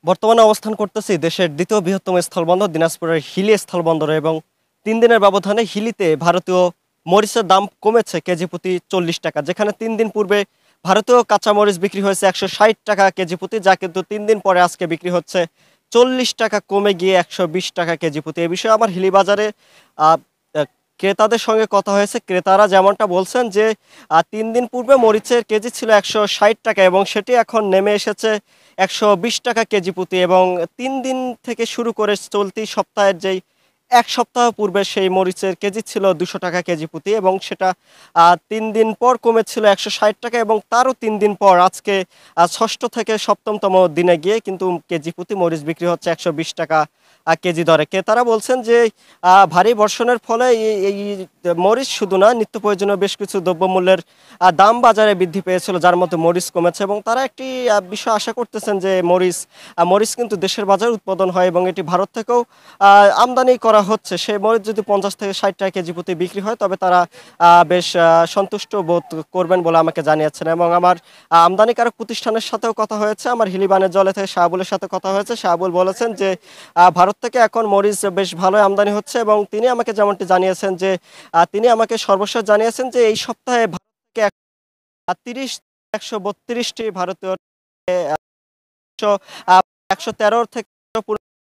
বর্তমানে অবস্থান করতেছি দেশের দ্বিতীয় বৃহত্তম স্থলবন্দর দিনাজপুরের হিলি স্থলবন্দরে এবং 3 দিনের ব্যবধানে হিলিতে ভারতীয় মরিচের দাম কমেছে কেজি প্রতি 40 টাকা, যেখানে 3 দিন পূর্বে ভারতীয় কাঁচা মরিচ বিক্রি হয়েছে 160 টাকা কেজি প্রতি, যা কিন্তু 3 দিন পরে আজকে বিক্রি হচ্ছে 40 টাকা, কমে গিয়ে 120 টাকা কেজি প্রতি। এ বিষয়ে আমার হিলি বাজারে আহ, আহ, ক্রেতাদের সঙ্গে কথা হয়েছে। ক্রেতারা যেমনটা বলছেন যে 3 দিন পূর্বে মরিচের কেজি ছিল 160 টাকা এবং সেটি এখন নেমে এসেছে 120 টাকা কেজি প্রতি, এবং 3 দিন থেকে শুরু করে চলতি সপ্তাহের যেই এক সপ্তাহ পূর্বে সেই মরিচের কেজি ছিল 200 টাকা কেজি প্রতি, এবং সেটা 3 দিন পর কমেছিল 160 টাকা, এবং তারও 3 দিন পর আজকে ষষ্ঠ থেকে সপ্তমতম দিনে গিয়ে কিন্তু কেজি প্রতি মরিচ বিক্রি হচ্ছে 120 টাকা কেজি দরে। ক্রেতারা বলছেন যে ভারী বর্ষণের ফলে এই মরিচ শুধু না, নিত্য প্রয়োজনীয় বেশ কিছু দ্রব্যমূল্যের দাম বাজারে বৃদ্ধি পেয়েছিল, যার মধ্যে মরিচ কমেছে, এবং তারা একটি বিষয় আশা করতেছেন যে মরিচ কিন্তু দেশের বাজারে উৎপাদন হয় এবং এটি ভারত থেকেও আমদানি করা হচ্ছে। সেই মরিচ যদি 50 থেকে 60 টাকা কেজি প্রতি বিক্রি হয় তবে তারা বেশ সন্তুষ্ট বোধ করবেন বলে আমাকে জানিয়েছেন। এবং আমার আমদানিকারক প্রতিষ্ঠানের সাথেও কথা হয়েছে, আমার হিলিবানের জলে থেকে শাহাবুলের সাথে কথা হয়েছে। শাহাবুল বলেছেন যে ভারত থেকে এখন মরিচ বেশ ভালোই আমদানি হচ্ছে, এবং তিনি আমাকে যেমনটি জানিয়েছেন যে তিনি আমাকে সর্বশেষ জানিয়েছেন যে এই সপ্তাহে ভারত থেকে 30 132টি ভারতীয় একশো 113 থেকে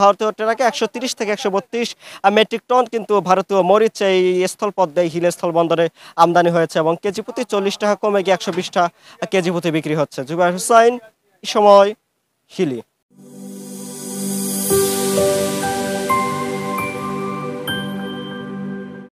ভারতীয় ট্রাকে 130 থেকে 132 মেট্রিক টন কিন্তু ভারতীয় মরিচ এই স্থলপথে হিল স্থল বন্দরে আমদানি হয়েছে, এবং কেজি প্রতি 40 টাকা কমে গিয়ে 120 টাকা কেজি প্রতি বিক্রি হচ্ছে। জুবাইর হুসাইন, সময়, হিলি।